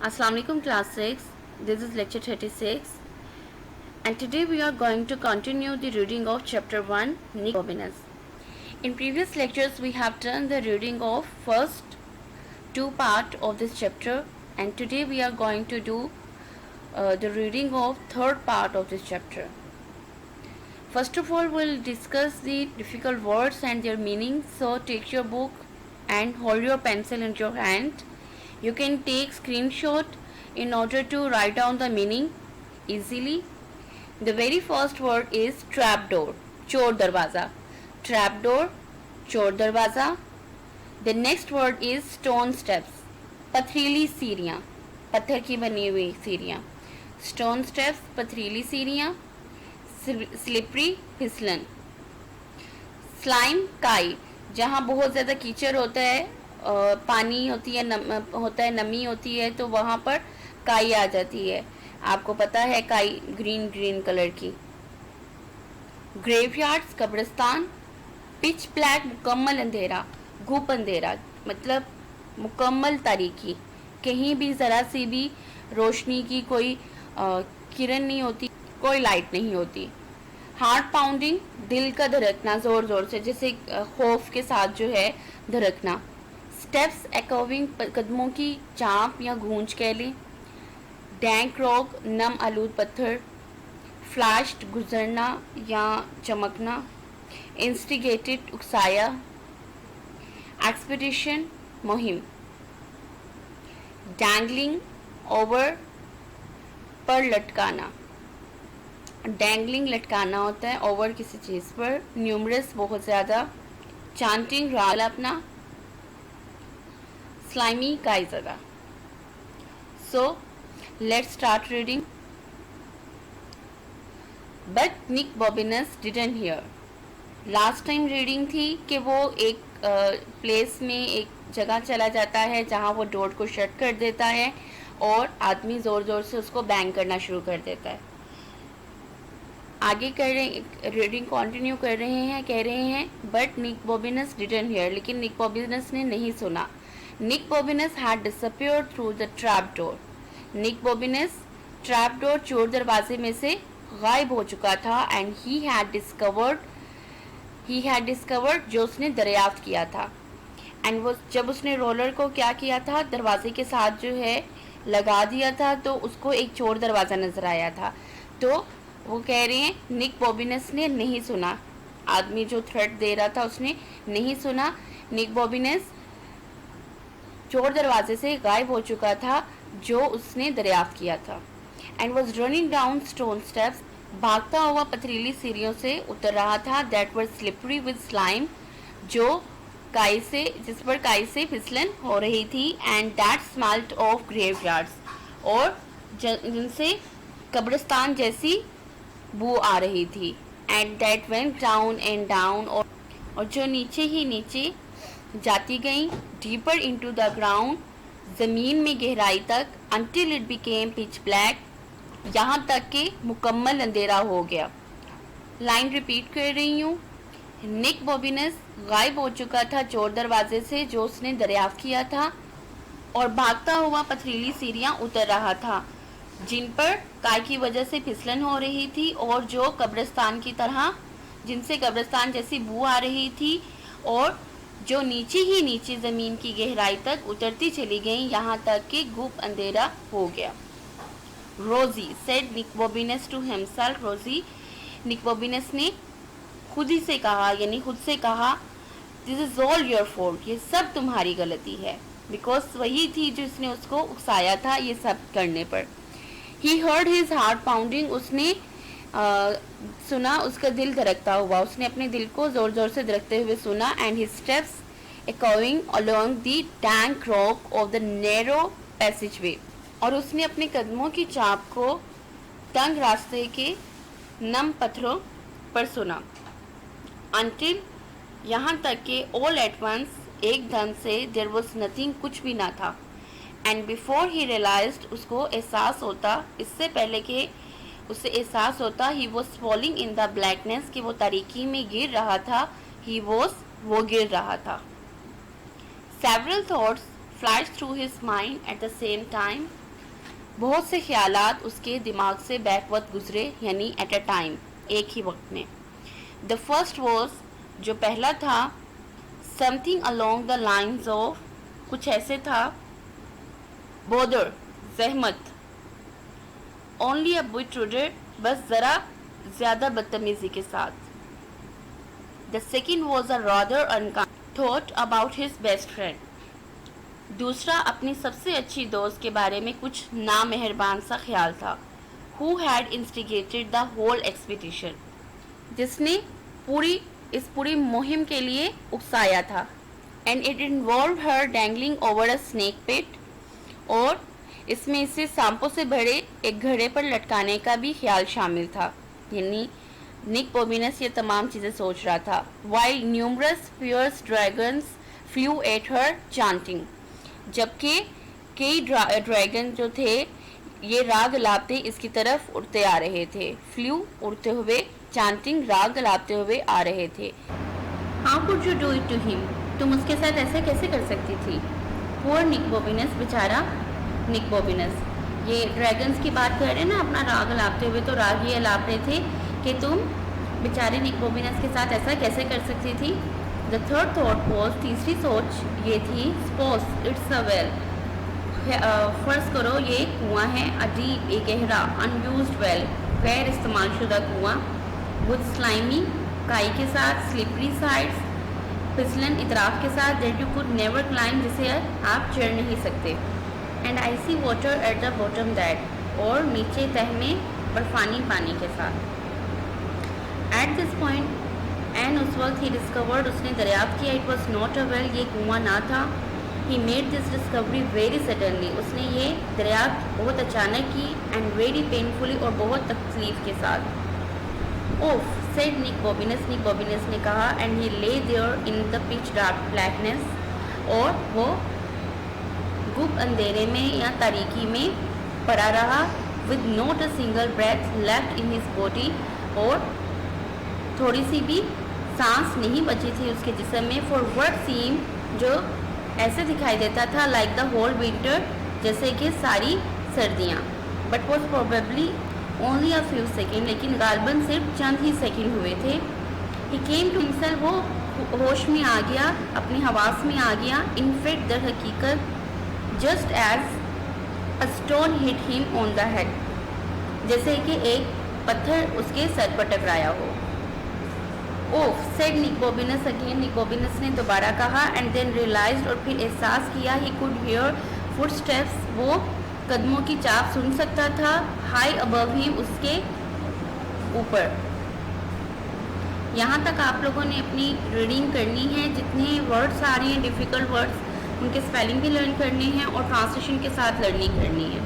Assalamu alaikum class 6. This is lecture 36 and today we are going to continue the reading of chapter 1 Nicobinus. In previous lectures we have done the reading of first two part of this chapter and today we are going to do the reading of third part of this chapter. First of all we'll discuss the difficult words and their meaning, so take your book and hold your pencil in your hand. You can take screenshot in order to write down the meaning easily. The very first word is trapdoor, चोर दरवाज़ा. Trapdoor, चोर दरवाज़ा. The next word is stone steps, पथरीली सीढ़ियाँ, पत्थर की बनी हुई सीढ़ियाँ. Stone steps, पथरीली सीढ़ियाँ. Slippery, फिसलन. Slime, काई, जहाँ बहुत ज़्यादा कीचड़ होता है, पानी होती है, होता है, नमी होती है, तो वहाँ पर काई आ जाती है. आपको पता है काई ग्रीन कलर की. ग्रेवयार्ड्स, कब्रिस्तान. पिच ब्लैक, मुकम्मल अंधेरा, घुप अंधेरा, मतलब मुकम्मल तारीकी, कहीं भी ज़रा सी भी रोशनी की कोई किरण नहीं होती, कोई लाइट नहीं होती. हार्ट पाउंडिंग, दिल का धड़कना ज़ोर ज़ोर से, जैसे खौफ के साथ जो है धड़कना. स्टेप्स, एकोविंग, कदमों की चांप या गूंज कह लें. डैंक रॉक, नम आलूद पत्थर. फ्लैश्ड, गुजरना या चमकना. इंस्टिगेटेड, उकसाया. एक्सपीडिशन, मुहिम. डैंगलिंग, ओवर, पर लटकाना. डैंगलिंग लटकाना होता है, ओवर किसी चीज़ पर. न्यूमरस, बहुत ज़्यादा. चांटिंग, राल अपना. स्लाइमी, काई ज़रा. So let's start reading. But Nick Bobbins didn't hear. Last time reading थी कि वो एक प्लेस में, एक जगह चला जाता है जहाँ वो डोर को शट कर देता है और आदमी ज़ोर ज़ोर से उसको बैंग करना शुरू कर देता है. आगे कर रहे, रीडिंग कंटिन्यू कर रहे हैं, कह रहे हैं but Nick Bobbins didn't hear, लेकिन निक बॉबिनस ने नहीं सुना. Nick Bobbins had disappeared through the trap door. Nick Bobbins trap door, चोर दरवाजे में से गायब हो चुका था. एंड ही हैड डिस्कवर्ड, जो उसने दरियाफ्त किया था. एंड वो जब उसने रोलर को क्या किया था, दरवाजे के साथ जो है लगा दिया था, तो उसको एक चोर दरवाज़ा नज़र आया था. तो वो कह रहे हैं निक बॉबिनस ने नहीं सुना. आदमी जो थ्रेट दे रहा था उसने नहीं सुना. निक बॉबिनस चोर दरवाजे से गायब हो चुका था जो उसने दरियाफ्त किया था. And was running down stone steps, भागता हुआ पथरीली सीढ़ियों से उतर रहा था. That were slippery with slime, जो काई से, जिस पर काई से फिसलन हो रही थी. And that smelt of graveyards, और जिनसे कब्रिस्तान जैसी बू आ रही थी. And that went down and down, और जो नीचे ही नीचे जाती गई. डीपर इनटू द ग्राउंड, ज़मीन में गहराई तक. Until it became pitch black, यहाँ तक कि मुकम्मल अंधेरा हो गया. लाइन रिपीट कर रही हूँ. निक बॉबिनस गायब हो चुका था चोर दरवाजे से जो उसने दरियाफ्त किया था, और भागता हुआ पथरीली सीढ़ियाँ उतर रहा था जिन पर काय की वजह से फिसलन हो रही थी, और जो कब्रिस्तान की तरह, जिनसे कब्रिस्तान जैसी बू आ रही थी, और जो नीचे ही नीचे ज़मीन की गहराई तक उतरती चली गई, यहाँ तक कि गुप अंधेरा हो गया. रोजी सेड निक बॉबिनस टू हिमसेल्फ. रोजी, निक बॉबिनस ने खुद ही से कहा, यानी खुद से कहा, this is all your fault, ये सब तुम्हारी गलती है. बिकॉज वही थी जिसने उसको उकसाया था ये सब करने पर. He heard his heart pounding, उसने सुना उसका दिल धड़कता हुआ. उसने अपने दिल को ज़ोर ज़ोर से धड़कते हुए सुना. And his steps echoing along the dank rock of the narrow passageway, और उसने अपने कदमों की चाप को तंग रास्ते के नम पत्थरों पर सुना. Until, यहाँ तक कि all at once, एकदम से, there was nothing, कुछ भी ना था. And before he realized, उसको एहसास होता, इससे पहले कि उसे एहसास होता, he was falling in the blackness, कि वो तारीकी में गिर रहा था. वो गिर रहा था. Several thoughts flashed through his mind at the same time. बहुत से ख्यालात उसके दिमाग से बैकवक्त गुजरे, यानी एट अ टाइम, एक ही वक्त में। द फर्स्ट वॉज, जो पहला था, something along the lines of, कुछ ऐसे था, बोदर, जहमत, ओनली अ बिट रुडर, बस ज़रा ज़्यादा बदतमीज़ी के साथ। The second was a rather unkind thought about his best friend, दूसरा अपनी सबसे अच्छी दोस्त के बारे में कुछ नामेहरबान सा ख्याल था। Who had instigated the whole expedition, जिसने इस पूरी मुहिम के लिए उकसाया था। And it involve her dangling over a snake pit, और इसमें इसे सांपों से भरे एक घड़े पर लटकाने का भी ख्याल शामिल था, यानी निक बॉबिनस ये तमाम चीज़ें सोच रहा था। While numerous fierce dragons flew at her chanting, जबकि कई ड्रैगन जो थे ये राग लापते इसकी तरफ उड़ते आ रहे थे। फ्लू उड़ते हुए, चांटिंग राग लापते हुए आ रहे थे। How could you do it to him, तुम उसके साथ ऐसे कैसे कर सकती थी। पुअर निक बॉबिनस, बेचारा निक बॉबिनस। ये ड्रैगन्स की बात कर रहे हैं ना, अपना राग लापते हुए, तो राग ये लाप रहे थे कि तुम बेचारे निक बॉबिनस के साथ ऐसा कैसे कर सकती थी। द थर्ड थॉट वॉज, तीसरी सोच ये थी, सपोज इट्स अ वेल, फ़र्ज़ करो ये कुआं है, अजीब, एक गहरा, अनयूज्ड वेल, गैर इस्तेमाल शुदा कुआं, विद स्लाइमी, काई के साथ, स्लिपरी साइड्स, फिसलन इतराफ के साथ, that you could never climb, जिसे आप चढ़ नहीं सकते। And I see water at the bottom that, और नीचे तह में बर्फानी पानी के साथ। एट दिस पॉइंट, एंड उस वक्त ही डिस्कवर्ड, उसने दरियाफ्त किया, it was not a well, ये कुआं ना था। He made this discovery very suddenly, उसने ये दरियाफ्त बहुत अचानक की, एंड वेरी पेनफुली, और बहुत तकलीफ के साथ। ओफ, सेड निक बॉबिनस ने कहा, and he lay there in the pitch dark blackness, और वो गुप्त अंधेरे में या तारीकी में पड़ा रहा, with not a single breath left in his body, और थोड़ी सी भी सांस नहीं बची थी उसके जिस्म में। फॉर व्हाट सीम, जो ऐसे दिखाई देता था, लाइक द होल विंटर, जैसे कि सारी सर्दियाँ, but was probably only a few second, लेकिन गालबन सिर्फ चंद ही सेकेंड हुए थे। ही केम टू हिमसेल्फ, वो होश में आ गया, अपनी हवास में आ गया। इन फैक्ट दर हकीकत, just as a stone hit him on the head, जैसे कि एक पत्थर उसके सर पर टकराया हो। ओफ, सेड निक बॉबिनस अगेन, निक बॉबिनस ने दोबारा कहा, एंड देन रियलाइज्ड, और फिर एहसास किया, ही कुड हियर फुटस्टेप्स, वो कदमों की चाप सुन सकता था, हाई अबव हिम, उसके ऊपर। यहाँ तक आप लोगों ने अपनी रीडिंग करनी है, जितने वर्ड्स आ रहे हैं डिफ़िकल्ट वर्ड्स, उनके स्पेलिंग भी लर्न करने हैं और ट्रांसलेशन के साथ लर्निंग करनी है।